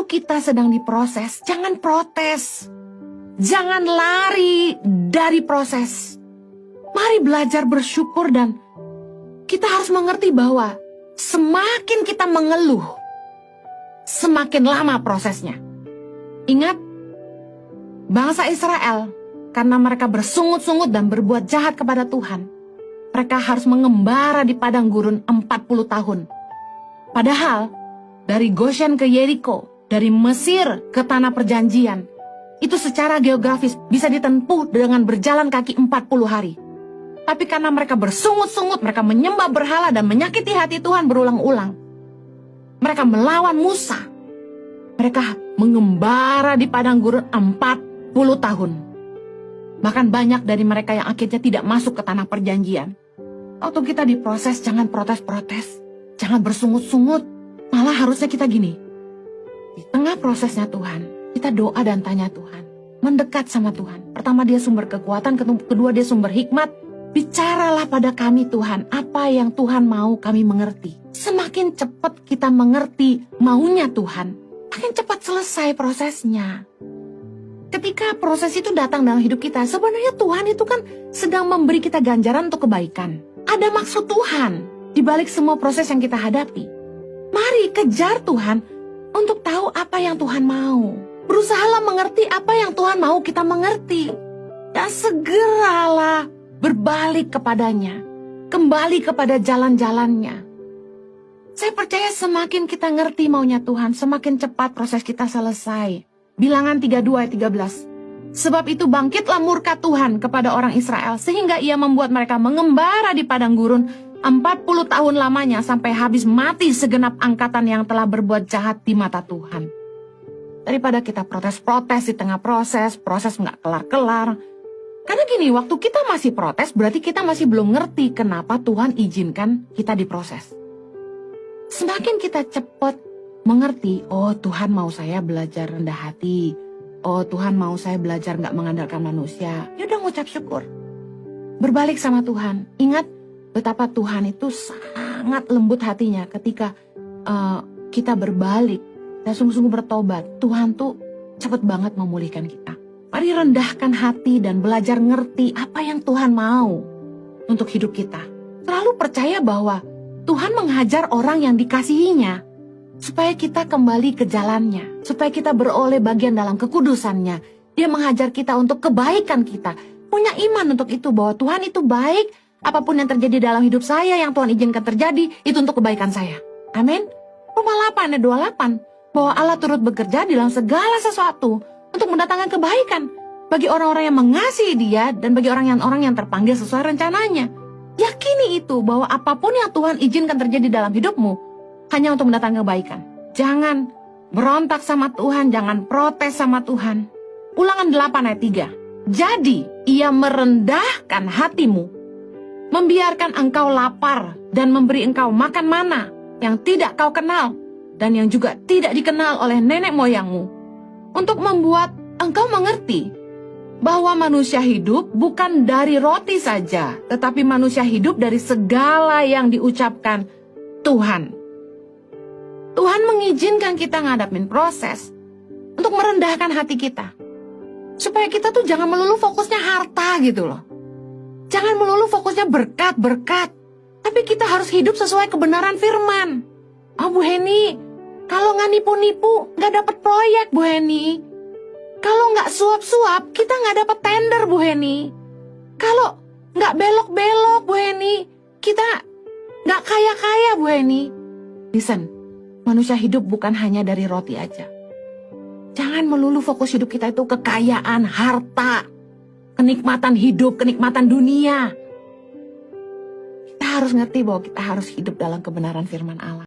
kita sedang diproses, jangan protes. Jangan lari dari proses. Mari belajar bersyukur dan kita harus mengerti bahwa semakin kita mengeluh, semakin lama prosesnya. Ingat, bangsa Israel, karena mereka bersungut-sungut dan berbuat jahat kepada Tuhan, mereka harus mengembara di padang gurun 40 tahun. Padahal, dari Goshen ke Yeriko, dari Mesir ke Tanah Perjanjian, itu secara geografis bisa ditempuh dengan berjalan kaki 40 hari. Tapi karena mereka bersungut-sungut, mereka menyembah berhala dan menyakiti hati Tuhan berulang-ulang. Mereka melawan Musa. Mereka mengembara di padang gurun 40 tahun. Bahkan banyak dari mereka yang akhirnya tidak masuk ke Tanah Perjanjian. Waktu kita diproses, jangan protes-protes. Jangan bersungut-sungut. Malah harusnya kita gini. Di tengah prosesnya Tuhan, kita doa dan tanya Tuhan. Mendekat sama Tuhan. Pertama dia sumber kekuatan, kedua dia sumber hikmat. Bicaralah pada kami Tuhan, apa yang Tuhan mau kami mengerti. Semakin cepat kita mengerti maunya Tuhan, makin cepat selesai prosesnya. Ketika proses itu datang dalam hidup kita, sebenarnya Tuhan itu kan sedang memberi kita ganjaran untuk kebaikan. Ada maksud Tuhan di balik semua proses yang kita hadapi. Mari kejar Tuhan untuk tahu apa yang Tuhan mau. Berusahalah mengerti apa yang Tuhan mau kita mengerti. Dan segeralah berbalik kepadanya. Kembali kepada jalan-jalannya. Saya percaya semakin kita ngerti maunya Tuhan, semakin cepat proses kita selesai. Bilangan 32 ayat 13. Sebab itu bangkitlah murka Tuhan kepada orang Israel, sehingga ia membuat mereka mengembara di padang gurun 40 tahun lamanya sampai habis mati segenap angkatan yang telah berbuat jahat di mata Tuhan. Daripada kita protes-protes di tengah proses nggak kelar-kelar. Karena gini, waktu kita masih protes berarti kita masih belum ngerti kenapa Tuhan izinkan kita diproses. Semakin kita cepat mengerti, oh Tuhan mau saya belajar rendah hati. Oh Tuhan mau saya belajar nggak mengandalkan manusia. Ya udah ngucap syukur. Berbalik sama Tuhan. Ingat betapa Tuhan itu sangat lembut hatinya ketika kita berbalik dan sungguh-sungguh bertobat. Tuhan tuh cepet banget memulihkan kita. Mari rendahkan hati dan belajar ngerti apa yang Tuhan mau untuk hidup kita. Selalu percaya bahwa Tuhan menghajar orang yang dikasihinya supaya kita kembali ke jalannya, supaya kita beroleh bagian dalam kekudusannya. Dia menghajar kita untuk kebaikan kita. Punya iman untuk itu bahwa Tuhan itu baik. Apapun yang terjadi dalam hidup saya yang Tuhan izinkan terjadi, itu untuk kebaikan saya. Amin. Roma 8 ayat 28. Bahwa Allah turut bekerja dalam segala sesuatu untuk mendatangkan kebaikan bagi orang-orang yang mengasihi Dia dan bagi orang yang terpanggil sesuai rencananya. Yakini itu bahwa apapun yang Tuhan izinkan terjadi dalam hidupmu hanya untuk mendatangkan kebaikan. Jangan berontak sama Tuhan, jangan protes sama Tuhan. Ulangan 8 ayat 3. Jadi Ia merendahkan hatimu, membiarkan engkau lapar dan memberi engkau makan mana yang tidak kau kenal dan yang juga tidak dikenal oleh nenek moyangmu, untuk membuat engkau mengerti bahwa manusia hidup bukan dari roti saja, tetapi manusia hidup dari segala yang diucapkan Tuhan. Tuhan mengizinkan kita ngadapin proses untuk merendahkan hati kita, supaya kita tuh jangan melulu fokusnya harta gitu loh. Jangan melulu fokusnya berkat-berkat, tapi kita harus hidup sesuai kebenaran firman. Oh Bu Heni, kalau nggak nipu-nipu, nggak dapat proyek, Bu Heni. Kalau nggak suap-suap, kita nggak dapat tender, Bu Heni. Kalau nggak belok-belok, Bu Heni, kita nggak kaya-kaya, Bu Heni. Listen, manusia hidup bukan hanya dari roti aja. Jangan melulu fokus hidup kita itu kekayaan, harta, kenikmatan hidup, kenikmatan dunia. Kita harus ngerti bahwa kita harus hidup dalam kebenaran firman Allah.